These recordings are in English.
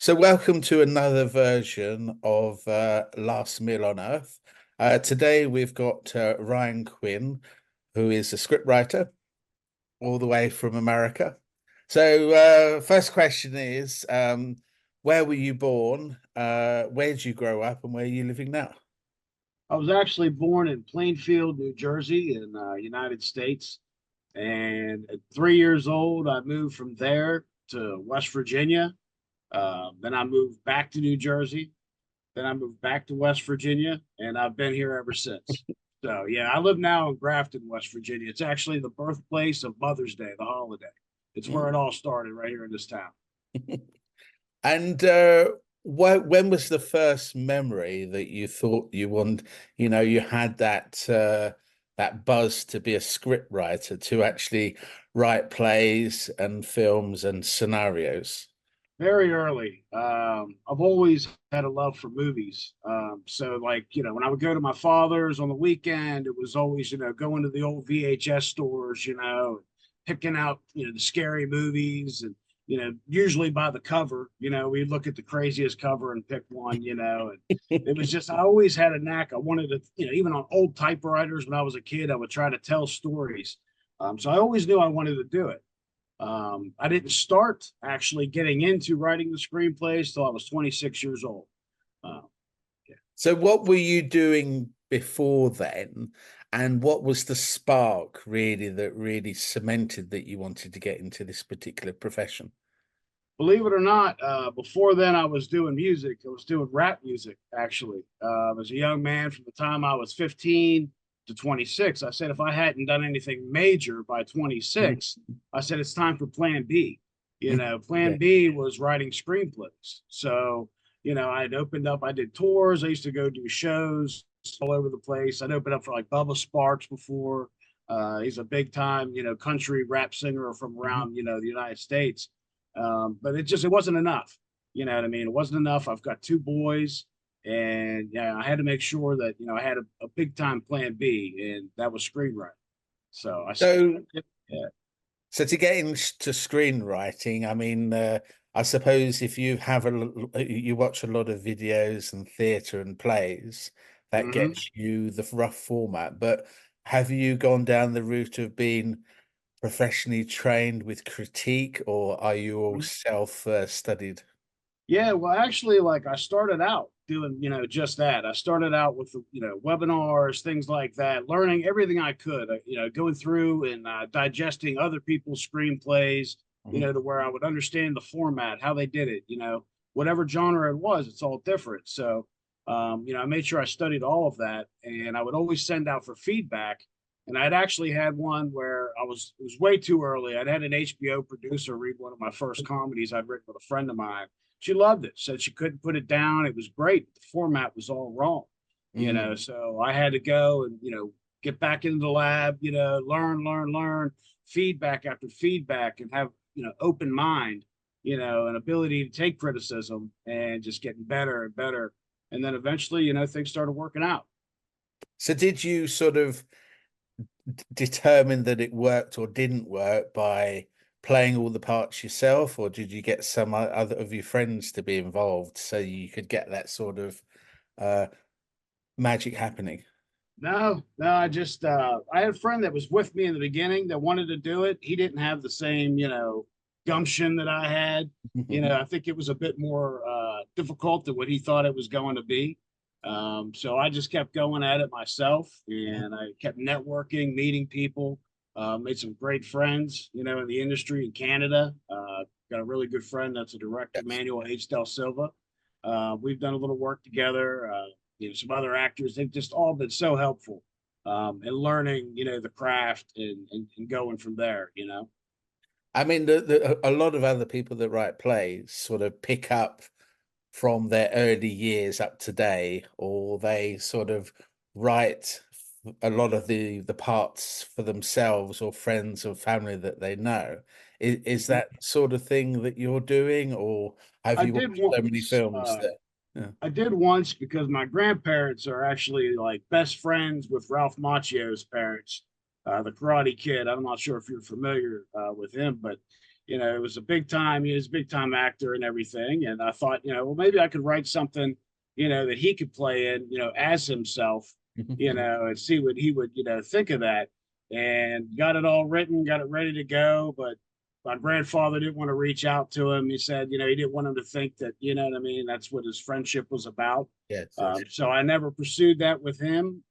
So, welcome to another version of Last Meal on Earth. Today, we've got Ryan Quinn, who is a scriptwriter all the way from America. So, first question is, where were you born? Where did you grow up, and where are you living now? I was actually born in Plainfield, New Jersey, in United States. And at 3 years old, I moved from there to West Virginia. Then I moved back to New Jersey. Then I moved back to West Virginia, and I've been here ever since. So yeah, I live now in Grafton, West Virginia. It's actually the birthplace of Mother's Day, the holiday. It's where it all started, right here in this town. And when was the first memory that you thought you want, you had that buzz to be a script writer, to actually write plays and films and scenarios? Very early. I've always had a love for movies. So, like, when I would go to my father's on the weekend, it was always, going to the old VHS stores, picking out, the scary movies and, usually by the cover, we'd look at the craziest cover and pick one, and it was just, I always had a knack. I wanted to, even on old typewriters when I was a kid, I would try to tell stories. So I always knew I wanted to do it. I didn't start actually getting into writing the screenplays till I was 26 years old. Uh, yeah. So what were you doing before then? And what was the spark really that really cemented that you wanted to get into this particular profession? Believe it or not, before then I was doing music. I was doing rap music actually. As a young man, from the time I was 15 to 26, I said if I hadn't done anything major by 26, I said it's time for Plan B. Plan Yeah. B was writing screenplays. So, I'd opened up. I did tours. I used to go do shows all over the place. I'd opened up for like Bubba Sparks before. He's a big time, country rap singer from Mhm. around, the United States. But it wasn't enough. You know what I mean? It wasn't enough. I've got two boys, and yeah, I had to make sure that I had a big time plan B, and that was screenwriting. So So yeah. So to get into screenwriting, I mean, I suppose if you you watch a lot of videos and theatre and plays, that Mm-hmm. gets you the rough format. But have you gone down the route of being professionally trained with critique, or are you all self-studied? Yeah, well, actually, like I started out doing, just that. I started out with, webinars, things like that, learning everything I could, going through and digesting other people's screenplays, Mhm. to where I would understand the format, how they did it, whatever genre it was, it's all different. So, I made sure I studied all of that, and I would always send out for feedback. And I'd actually had one where it was way too early. I'd had an HBO producer read one of my first comedies I'd written with a friend of mine. She loved it, said she couldn't put it down. It was great. The format was all wrong, Mm. so I had to go and, get back into the lab, learn, feedback after feedback, and have, open mind, an ability to take criticism and just getting better and better. And then eventually, things started working out. So did you sort of determine that it worked or didn't work by playing all the parts yourself, or did you get some other of your friends to be involved so you could get that sort of uh, magic happening? No, I had a friend that was with me in the beginning that wanted to do it. He didn't have the same, gumption that I had. I think it was a bit more difficult than what he thought it was going to be. So I just kept going at it myself, and I kept networking, meeting people, made some great friends, in the industry in Canada. Got a really good friend that's a director, Yes. Manuel H. Del Silva. We've done a little work together. Some other actors. They've just all been so helpful in learning, the craft and going from there. I mean, a lot of other people that write plays sort of pick up from their early years up to today, or they sort of write a lot of the parts for themselves or friends or family that they know. Is Mhm. that sort of thing that you're doing, or have I you did watched so many once. films that? Yeah. I did once because my grandparents are actually like best friends with Ralph Macchio's parents, the Karate Kid. I'm not sure if you're familiar with him, but it was a big time. He was a big time actor and everything. And I thought, well, maybe I could write something, that he could play in, as himself, and see what he would, think of that. And got it all written, got it ready to go. But my grandfather didn't want to reach out to him. He said, he didn't want him to think that, what I mean? That's what his friendship was about. Yes, yes. So I never pursued that with him.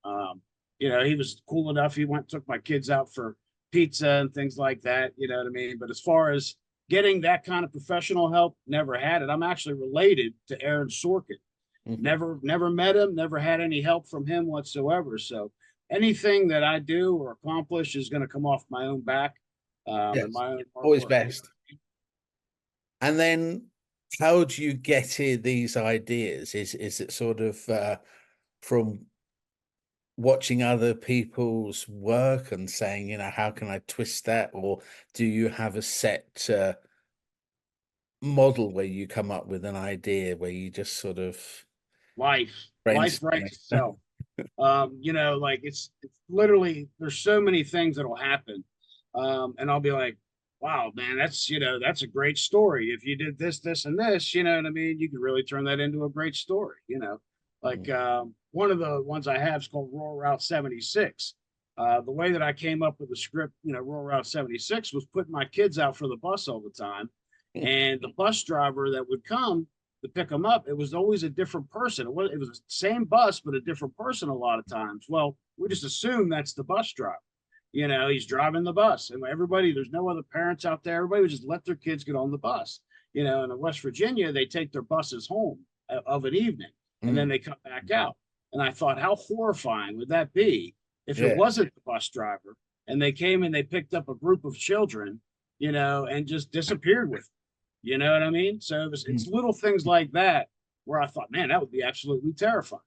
He was cool enough. He took my kids out for pizza and things like that. You know what I mean? But as far as getting that kind of professional help, never had it. I'm actually related to Aaron Sorkin. Mhm. Never met him, never had any help from him whatsoever. So anything that I do or accomplish is going to come off my own back, and Yes, my own hard always work. best. And then how do you get these ideas? Is it sort of from watching other people's work and saying, how can I twist that? Or do you have a set model where you come up with an idea where you just sort of Life brainstorm? writes itself. Like it's literally, there's so many things that'll happen. And I'll be like, wow, man, that's a great story. If you did this, and this, you know what I mean? You could really turn that into a great story. Like one of the ones I have is called Rural Route 76. The way that I came up with the script, Rural Route 76 was putting my kids out for the bus all the time. And the bus driver that would come to pick them up, it was always a different person. It was the same bus, but a different person a lot of times. Well, we just assume that's the bus driver. He's driving the bus, and everybody, there's no other parents out there. Everybody would just let their kids get on the bus. And in West Virginia, they take their buses home of an evening, and then Mm, they come back out. And I thought, how horrifying would that be if it yeah. wasn't the bus driver and they came and they picked up a group of children, and just disappeared with them. You know what I mean? So it's Mm. little things like that where I thought, man, that would be absolutely terrifying.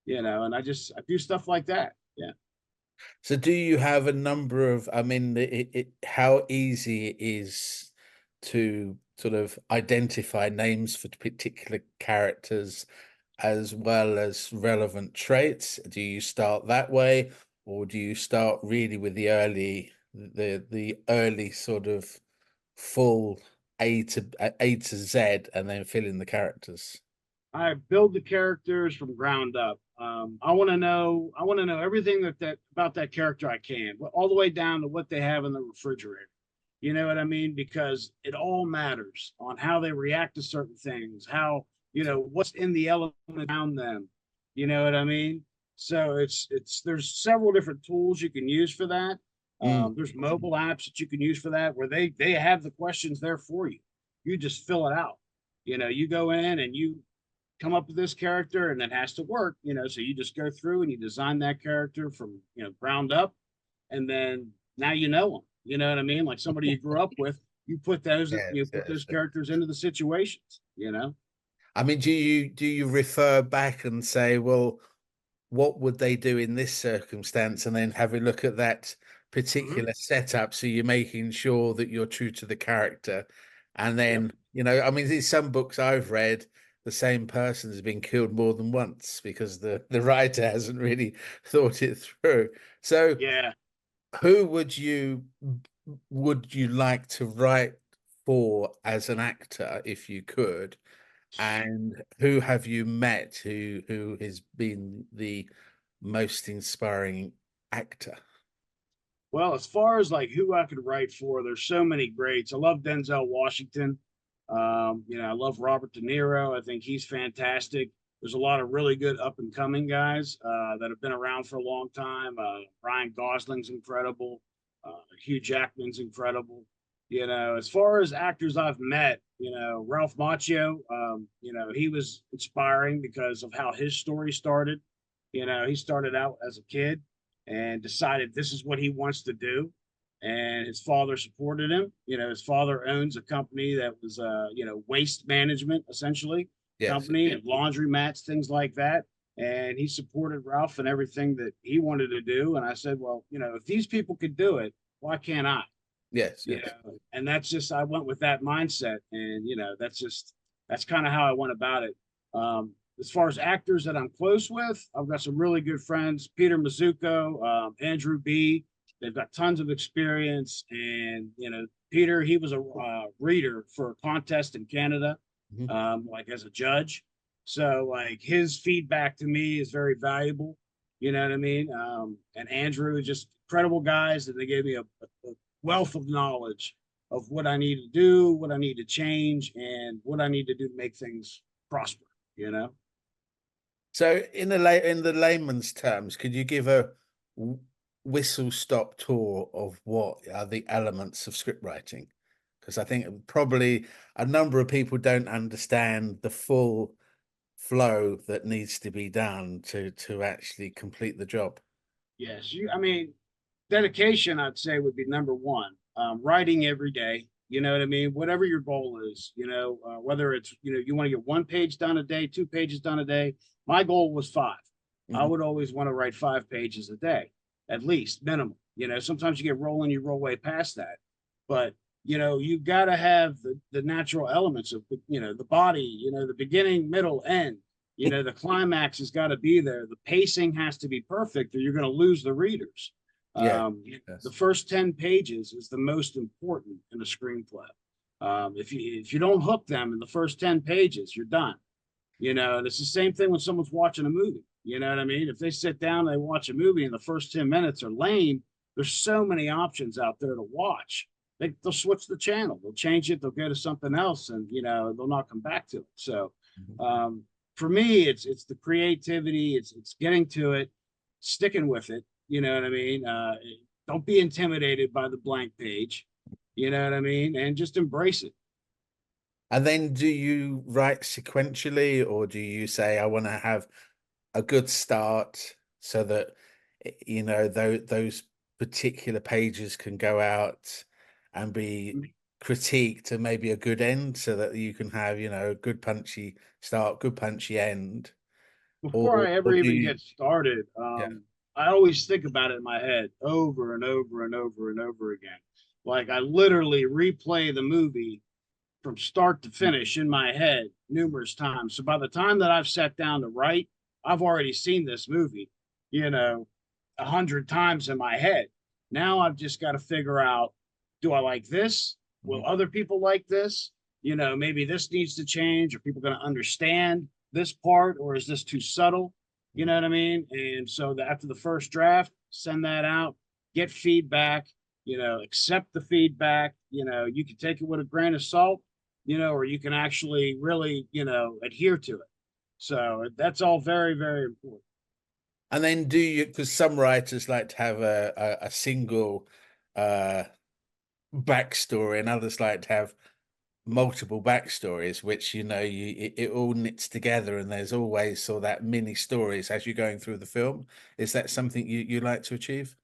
And I do stuff like that. Yeah. So do you have a number of, I mean, how easy it is to sort of identify names for particular characters as well as relevant traits? Do you start that way, or do you start really with the early sort of full A to Z and then fill in the characters? I build the characters from ground up. I want to know. I want to know everything that about that character I can, all the way down to what they have in the refrigerator. You know what I mean? Because it all matters on how they react to certain things, how what's in the element around them. You know what I mean? So there's several different tools you can use for that. Mm, There's mobile apps that you can use for that where they have the questions there for you. You just fill it out. You go in and you come up with this character, and it has to work. So you just go through and you design that character from ground up, and then now them. You know what I mean? Like somebody you grew up with, yes, you put those yes. characters into the situations. I mean, do you refer back and say, well, what would they do in this circumstance, and then have a look at that Mm-hmm. particular setup, so you're making sure that you're true to the character? And Yep. then, I mean, there's some books I've read, the same person has been killed more than once because the writer hasn't really thought it through. So Yeah. who would you like to write for as an actor if you could? And who have you met who has been the most inspiring actor? Well, as far as like who I could write for, there's so many greats. I love Denzel Washington. I love Robert De Niro. I think he's fantastic. There's a lot of really good up and coming guys that have been around for a long time. Ryan Gosling's incredible. Hugh Jackman's incredible. As far as actors I've met, Ralph Macchio, he was inspiring because of how his story started. He started out as a kid and decided this is what he wants to do. And his father supported him. His father owns a company that was, waste management, essentially, Yes. company and laundry mats, things like that. And he supported Ralph and everything that he wanted to do. And I said, well, if these people could do it, why can't I? Yes, you yes. know and that's just, I went with that mindset, and that's kind of how I went about it. As far as actors that I'm close with, I've got some really good friends: Peter Mazzucco, Andrew B. They've got tons of experience. And, Peter, he was a reader for a contest in Canada, Mhm. like as a judge. So, like, his feedback to me is very valuable. You know what I mean? And Andrew, just incredible guys, and they gave me a wealth of knowledge of what I need to do, what I need to change, and what I need to do to make things prosper. You know? So in the layman's terms, could you give a whistle stop tour of what are the elements of script writing? Because I think probably a number of people don't understand the full flow that needs to be done to actually complete the job. Yes. I mean, dedication, I'd say, would be number one. Writing every day. You know what I mean? Whatever your goal is, whether it's, you want to get 1 page done a day, 2 pages done a day. My goal was five. I Mhm. would always want to write 5 pages a day, at least minimum. Sometimes you get rolling, you roll way past that. But, you got to have the natural elements of, the body, the beginning, middle, end. The climax has got to be there. The pacing has to be perfect, or you're going to lose the readers. Yeah. Um, the Yes. first 10 pages is the most important in a screenplay. If you don't hook them in the first 10 pages, you're done. And it's the same thing when someone's watching a movie. You know what I mean? If they sit down, they watch a movie, and the first 10 minutes are lame, there's so many options out there to watch. They'll switch the channel, they'll change it, they'll go to something else, and they'll not come back to it. So Mhm. um, for me, it's the creativity, it's getting to it, sticking with it. You know what I mean? Don't be intimidated by the blank page. You know what I mean? And just embrace it. And then do you write sequentially, or do you say, I want to have a good start so that those particular pages can go out and be critiqued to maybe a good end so that you can have, a good punchy start, good punchy end? Before Or I or ever do even you get started, yeah. I always think about it in my head over and over and over and over again. Like, I literally replay the movie from start to finish in my head numerous times. So by the time that I've sat down to write, I've already seen this movie, you know, 100 times in my head. Now I've just got to figure out, do I like this? Will Mhm. other people like this? Maybe this needs to change. Are people going to understand this part, or is this too subtle? You know what I mean? And so after the first draft, send that out, get feedback, accept the feedback. You can take it with a grain of salt, or you can actually really, adhere to it. So that's all very, very important. And then do you, because some writers like to have a single uh backstory and others like to have multiple backstories, which it all knits together, and there's always sort of that mini stories as you're going through the film. Is that something you like to achieve?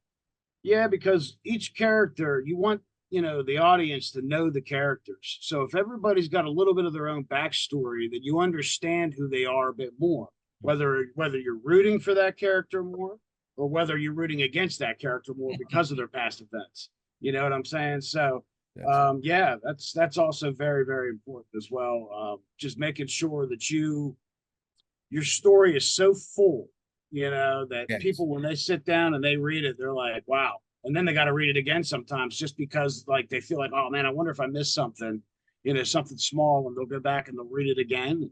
Yeah, because each character, you want, the audience to know the characters. So if everybody's got a little bit of their own backstory, that you understand who they are a bit more, whether you're rooting for that character more, or whether you're rooting against that character more because of their past events. You know what I'm saying? So Yes. yeah, that's also very, very important as well. Just making sure that your story is so full, that Yes. people, when they sit down and they read it, they're like, wow. And then they got to read it again sometimes, just because, like, they feel like, oh man, I wonder if I missed something, something small, and they'll go back and they'll read it again,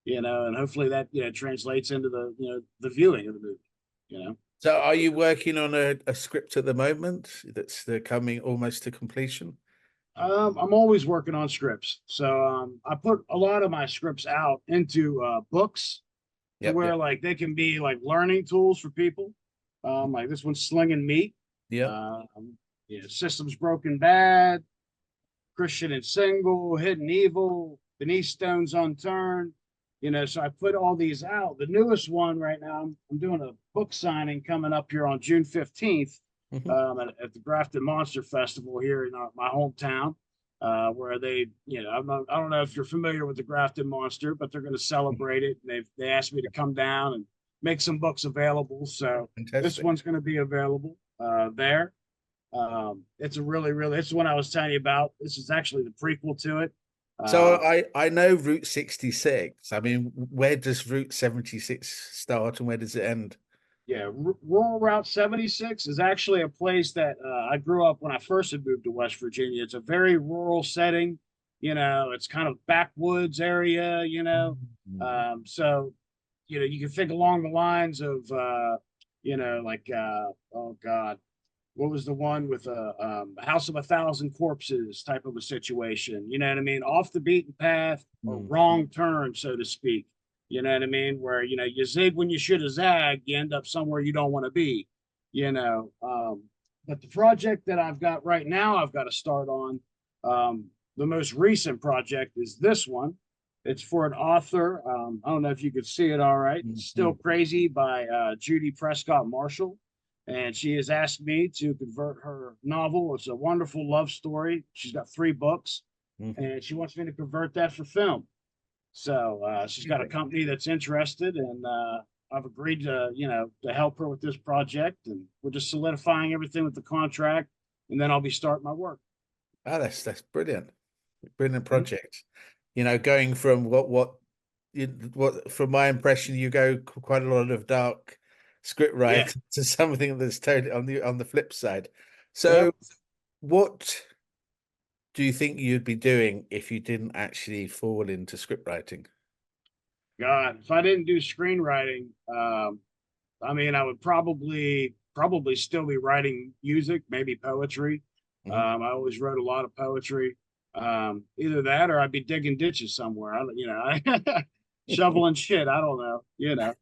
and hopefully that, translates into the viewing of the movie, you know. So are you working on a script at the moment that's coming almost to completion? I'm always working on scripts. So I put a lot of my scripts out into books, to Yep, where, yep, like, they can be like learning tools for people. Like this one's Slinging Meat. yep. Um, Systems Broken Bad, Christian and Single, Hidden Evil, Beneath Stones Unturned. So I put all these out. The newest one right now, I'm doing a book signing coming up here on June 15th, Mhm. at the Grafton Monster Festival here in my hometown, where I don't know if you're familiar with the Grafton Monster, but they're going to celebrate it. And they asked me to come down and make some books available. So this Fantastic. one's going to be available there. It's a really, really, it's the one I was telling you about. This is actually the prequel to it. So Uh, I know Route 66. I mean, where does Route 76 start and where does it end? Yeah, Rural Route 76 is actually a place that I grew up when I first had moved to West Virginia. It's a very rural setting, it's kind of backwoods area, Mm. So, you can think along the lines of, like, oh God, what was the one with a House of a Thousand Corpses type of a situation? You know what I mean? Off the beaten path or Mm. wrong turn, so to speak. You know what I mean? Where you zig when you should have zagged, you end up somewhere you don't want to be. You know, but the project that I've got right now, I've got to start on. The most recent project is this one. It's for an author. I don't know if you could see it. All right, Still Mhm. Crazy by Judy Prescott Marshall, and she has asked me to convert her novel. It's a wonderful love story. She's got 3 books, Mhm. and she wants me to convert that for film. So she's got a Okay. company that's interested, and I've agreed to help her with this project, and we're just solidifying everything with the contract, and then I'll be starting my work. Oh, that's brilliant. Brilliant Mhm. project. Going from what from my impression, you go quite a lot of dark script Yeah. writing to something that's totally on the flip side. So, Yep. what do you think you'd be doing if you didn't actually fall into script writing? God, if I didn't do screenwriting, I mean, I would probably still be writing music, maybe poetry. Mhm. I always wrote a lot of poetry. Either that or I'd be digging ditches somewhere. Shoveling shit. I don't know.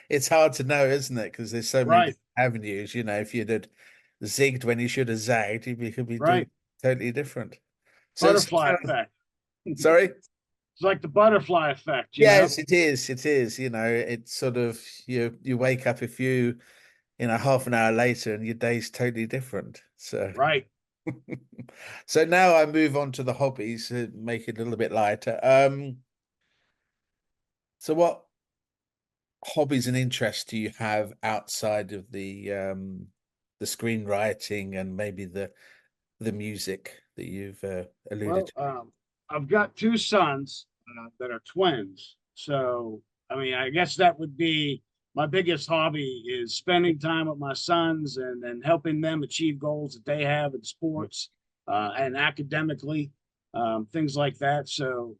It's hard to know, isn't it? Because there's so many Right, different avenues. If you'd had zigged when you should have zagged, you could be doing right. totally different. So Butterfly effect. sorry. It's like the butterfly effect. Yes, it is. It is. It's sort of you wake up half an hour later and your day's totally different. So Right. so now I move on to the hobbies, make it a little bit lighter. So what hobbies and interests do you have outside of the screenwriting and maybe the music that you've alluded Well, I've got 2 sons that are twins. So, I mean, I guess that would be my biggest hobby is spending time with my sons and helping them achieve goals that they have in to? sports and academically, things like that. So,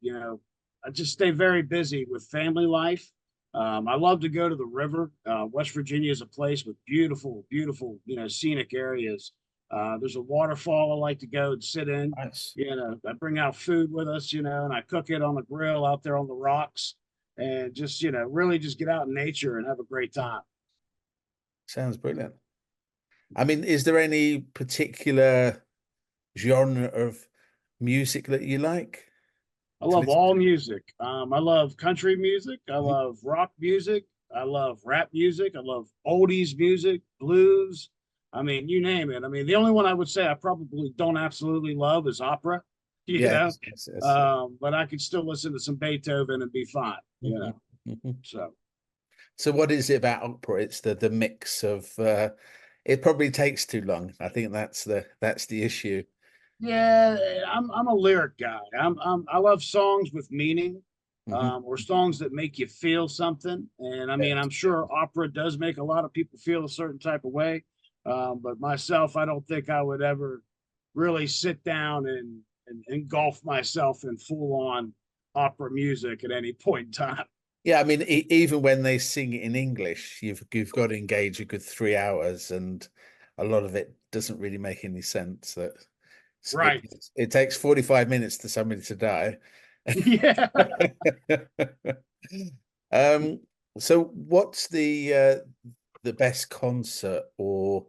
I just stay very busy with family life. I love to go to the river. West Virginia is a place with beautiful, beautiful, scenic areas. There's a waterfall I like to go and sit in. Nice. I bring out food with us, and I cook it on the grill out there on the rocks, and just really just get out in nature and have a great time. Sounds brilliant. I mean, is there any particular genre of music that you like I to love listen all to? music. I love country music. I Mhm. love rock music. I love rap music. I love oldies music, blues. I mean, you name it. I mean, the only one I would say I probably don't absolutely love is opera, you know. Yes, yes, yes. But I could still listen to some Beethoven and be fine. Mhm, mhm. So So what is it about opera? It's the mix of it probably takes too long. I think that's the issue. yeah, I'm a lyric guy. I love songs with meaning, Hmm. or songs that make you feel something. And I mean, Yes, I'm sure opera does make a lot of people feel a certain type of way. But myself, I don't think I would ever really sit down and engulf myself in full on opera music at any point in time. yeah. I mean, even when they sing it in English, you've got to engage a good 3 hours, and a lot of it doesn't really make any sense. That it Right. it takes 45 minutes to somebody to die. Yeah. Um, so what's the best concert or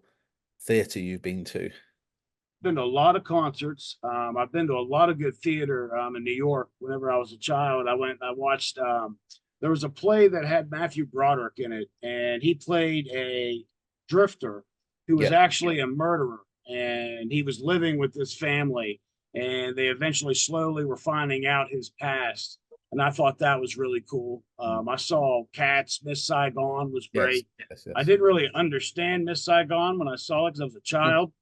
theatre you've been to? Been to a lot of concerts. I've been to a lot of good theater in New York. Whenever I was a child, I went and I watched. There was a play that had Matthew Broderick in it, and he played a drifter who was Yeah. actually a murderer, and he was living with this family, and they eventually slowly were finding out his past. And I thought that was really cool. I saw Cats, Miss Saigon was Yes, great. yes, I yes. didn't really understand Miss Saigon when I saw it because I was a child,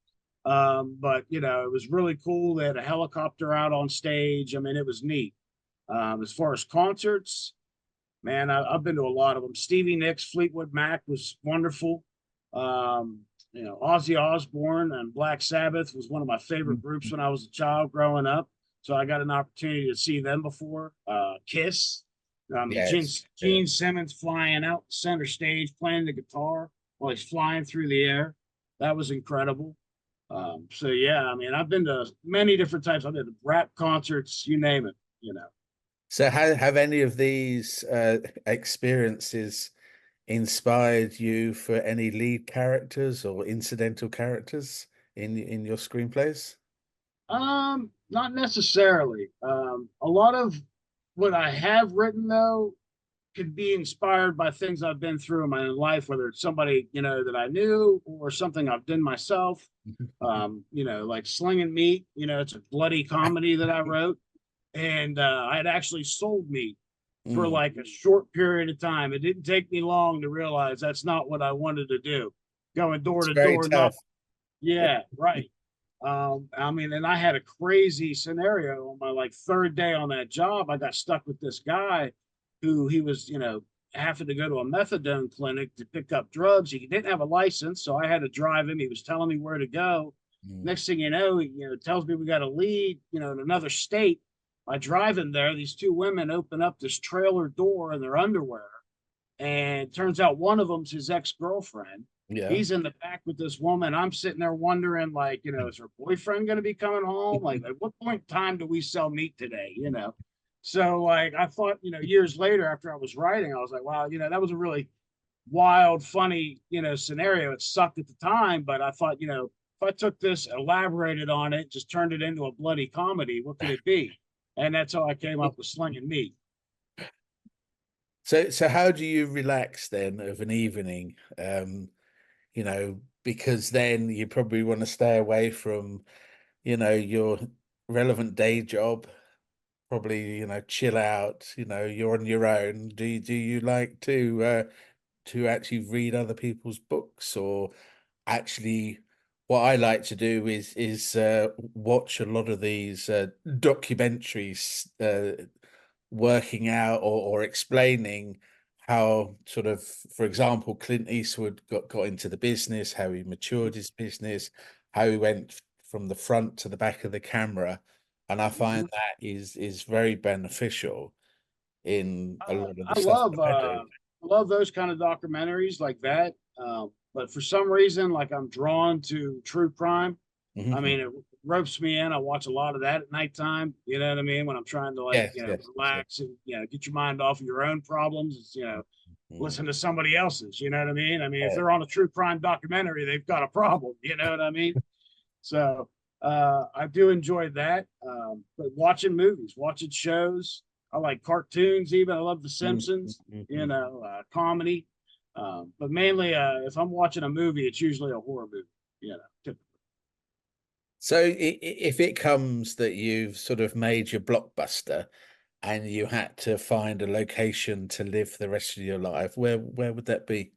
but it was really cool. They had a helicopter out on stage. I mean, it was neat. As far as concerts, Man, I've been to a lot of them. Stevie Nicks, Fleetwood Mac was wonderful. Um, Ozzy Osbourne and Black Sabbath was one of my favorite groups when I was a child growing up. So I got an opportunity to see them before. Kiss. I mean, Yes. Yeah. Gene Simmons flying out center stage, playing the guitar while he's flying through the air. That was incredible. So yeah, I mean, I've been to many different types. I've been to rap concerts, you name it, you know. So have any of these experiences inspired you for any lead characters or incidental characters in your screenplays? Not necessarily. A lot of what I have written though could be inspired by things I've been through in my own life, whether it's somebody, that I knew or something I've done myself. Like Slinging Meat, it's a bloody comedy that I wrote. And I had actually sold meat for Mm. like a short period of time. It didn't take me long to realize that's not what I wanted to do. Going door It's to very door, not, tough. yeah, right. I mean, and I had a crazy scenario on my like third day on that job. I got stuck with this guy who he was, having to go to a methadone clinic to pick up drugs. He didn't have a license, so I had to drive him. He was telling me where to go. Mm. Next thing you know, he, tells me we got a lead, in another state. I drive him there. These two women open up this trailer door in their underwear, and it turns out one of them's his ex-girlfriend. Yeah. He's in the back with this woman. I'm sitting there wondering, like, is her boyfriend going to be coming home? Like, at what point in time do we sell meat today? So like I thought, years later after I was writing, I was like, wow, that was a really wild, funny, scenario. It sucked at the time, but I thought, if I took this, elaborated on it, just turned it into a bloody comedy, what could it be? And that's how I came up with Slinging Meat. So how do you relax then of an evening? Because then you probably want to stay away from, your relevant day job, probably, chill out, you're on your own. Do you like to actually read other people's books, or actually what I like to do is watch a lot of these documentaries working out or explaining how sort of, for example, Clint Eastwood got into the business, how he matured his business, how he went from the front to the back of the camera. And I find Mm-hmm. that is very beneficial in a lot of the I stuff love that I do. those kind of documentaries like that. But for some reason, like I'm drawn to true crime. I Mhm. mean, it ropes me in. I watch a lot of that at nighttime. You know what I mean? When I'm trying to like, Yes, yes, yes. relax and get your mind off of your own problems. It's, Mm. listen to somebody else's. You know what I mean? I mean, if Yeah. they're on a true crime documentary, they've got a problem. You know what I mean? So I do enjoy that. But watching movies, watching shows. I like cartoons even. I love The Mm, Simpsons, mm, mm. comedy. But mainly, if I'm watching a movie, it's usually a horror movie, typically. So if it comes that you've sort of made your blockbuster and you had to find a location to live the rest of your life, where would that be?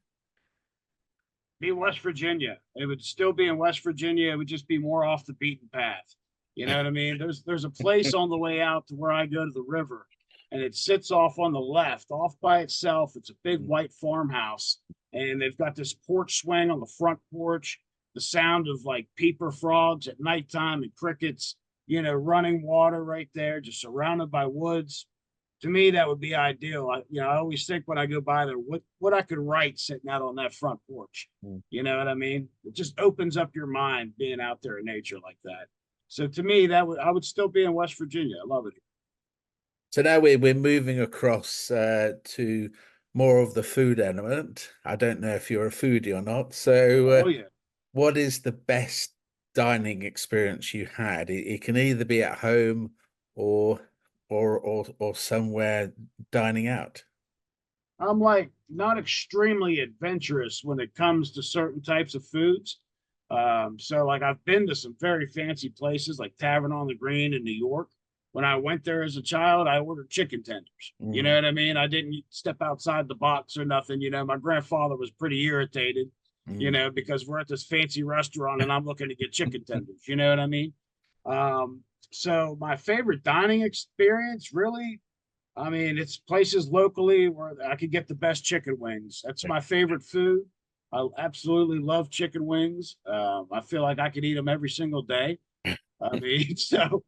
Be West Virginia. It would still be in West Virginia. It would just be more off the beaten path. You know what I mean? There's a place on the way out to where I go to the river, and it sits off on the left, off by itself. It's a big white farmhouse, and they've got this porch swing on the front porch. The sound of like peeper frogs at nighttime and crickets, running water right there, just surrounded by woods. To me, that would be ideal. I always think when I go by there, what I could write sitting out on that front porch. Mm. You know what I mean? It just opens up your mind being out there in nature like that. So to me, I would still be in West Virginia. I love it. So now we're moving across to more of the food element. I don't know if you're a foodie or not. So Oh yeah. what is the best dining experience you had? It can either be at home or or somewhere dining out. I'm like not extremely adventurous when it comes to certain types of foods. So like I've been to some very fancy places like Tavern on the Green in New York. When I went there as a child, I ordered chicken tenders. You know Mm, what I mean? I didn't step outside the box or nothing. My grandfather was pretty irritated, mm. because we're at this fancy restaurant and I'm looking to get chicken tenders. You know what I mean? Um, so my favorite dining experience really I mean, it's places locally where I could get the best chicken wings. That's my favorite food. I absolutely love chicken wings. I feel like I could eat them every single day. I mean, so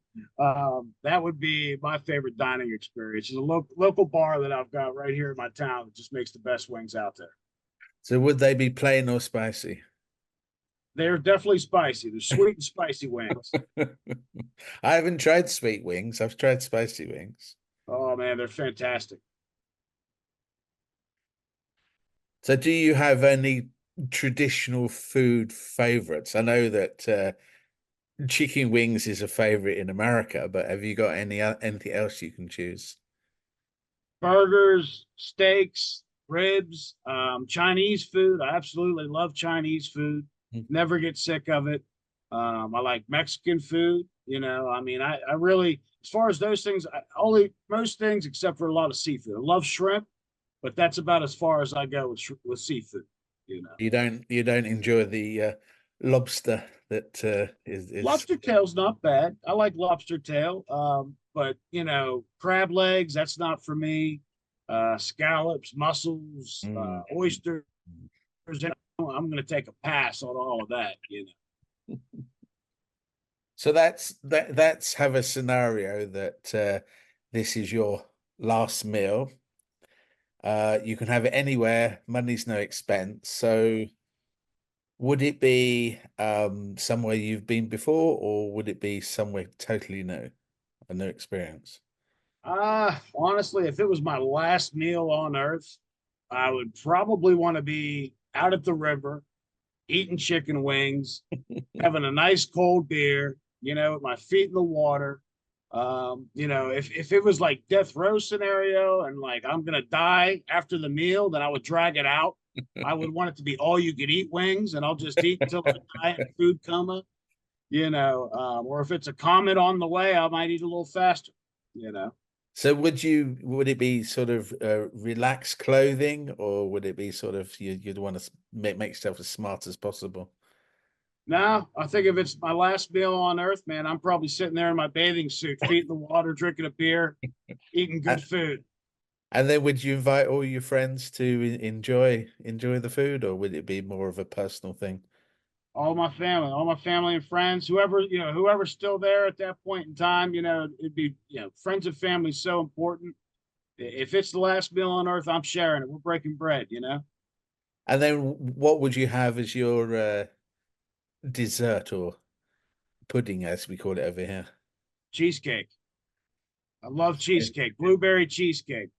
that would be my favorite dining experience. Is a local bar that I've got right here in my town that just makes the best wings out there. So would they be plain or spicy? They're definitely spicy. They're sweet and spicy wings. I haven't tried sweet wings. I've tried spicy wings. Oh man, they're fantastic. So do you have any traditional food favorites? I know that chicken wings is a favorite in America, but have you got anything else you can choose? Burgers, steaks, ribs, Chinese food. I absolutely love Chinese food. Never get sick of it. I like Mexican food. I mean, I really, as far as those things, only most things except for a lot of seafood. I love shrimp, but that's about as far as I go with seafood. You know, You don't enjoy the lobster that is lobster tail's not bad. I like lobster tail. But crab legs, that's not for me. Scallops, mussels, Mm. oysters. I'm going to take a pass on all of that. So that's have a scenario that this is your last meal. You can have it anywhere, money's no expense. So would it be somewhere you've been before, or would it be somewhere totally new, a new experience? Honestly, if it was my last meal on earth, I would probably want to be out at the river, eating chicken wings, having a nice cold beer, with my feet in the water. If it was like death row scenario and like I'm gonna die after the meal, then I would drag it out. I would want it to be all you could eat wings, and I'll just eat until I die in food coma. Or if it's a comet on the way, I might eat a little faster. You know. So would it be sort of relaxed clothing, or would it be sort of you'd want to make yourself as smart as possible? No, I think if it's my last meal on earth, man, I'm probably sitting there in my bathing suit, feet in the water, drinking a beer, eating A- good food. And then would you invite all your friends to enjoy the food, or would it be more of a personal thing? All my family and friends, whoever's still there at that point in time, it'd be, friends and family so important. If it's the last meal on earth, I'm sharing it. We're breaking bread. And then what would you have as your dessert or pudding, as we call it over here? Cheesecake. I love cheesecake, blueberry cheesecake.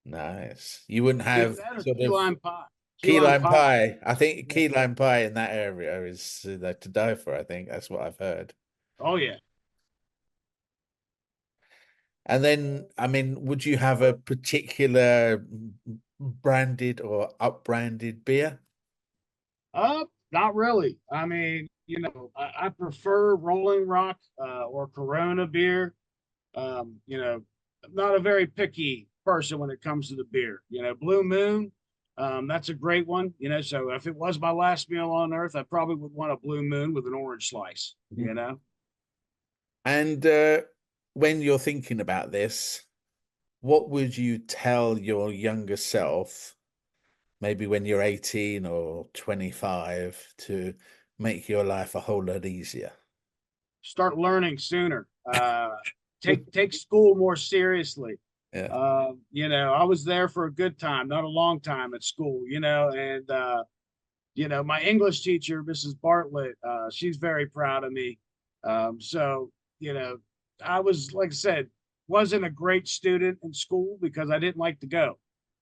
Nice. You wouldn't Either have that or sort key of lime pie. Key key lime lime pie. pie. I think Yeah. key lime pie in that area is to die for. I think that's what I've heard. Oh yeah. And then, I mean, would you have a particular branded or up-branded beer? Not really. I mean, I prefer Rolling Rock or Corona beer. I'm not a very picky person when it comes to the beer. Blue Moon, that's a great one. So if it was my last meal on earth, I probably would want a Blue Moon with an orange slice. And when you're thinking about this, what would you tell your younger self, maybe when you're 18 or 25, to make your life a whole lot easier? Start learning sooner. Take school more seriously. Yeah. I was there for a good time, not a long time at school. And my English teacher, Mrs. Bartlett, she's very proud of me. So, I was, like I said, wasn't a great student in school because I didn't like to go,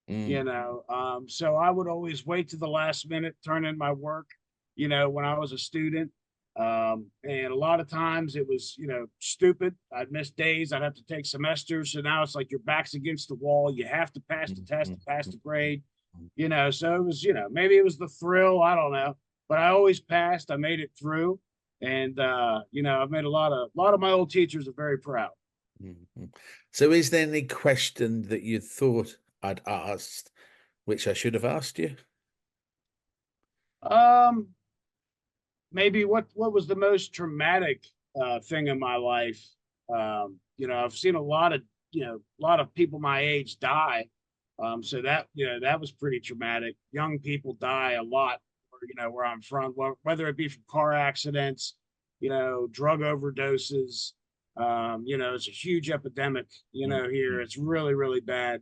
Mm. so I would always wait to the last minute, turn in my work, when I was a student. And a lot of times it was, stupid. I'd miss days. I'd have to take semesters. So now it's like your back's against the wall. You have to pass the test to pass the grade, so it was, maybe it was the thrill. I don't know, but I always passed. I made it through. And, I've made a lot of my old teachers are very proud. Mhm. So is there any question that you thought I'd asked, which I should have asked you? Um, Maybe what was the most traumatic thing in my life. I've seen a lot of a lot of people my age die. So that, that was pretty traumatic. Young people die a lot, where I'm from, whether it be from car accidents, drug overdoses. It's a huge epidemic, here. It's really, really bad.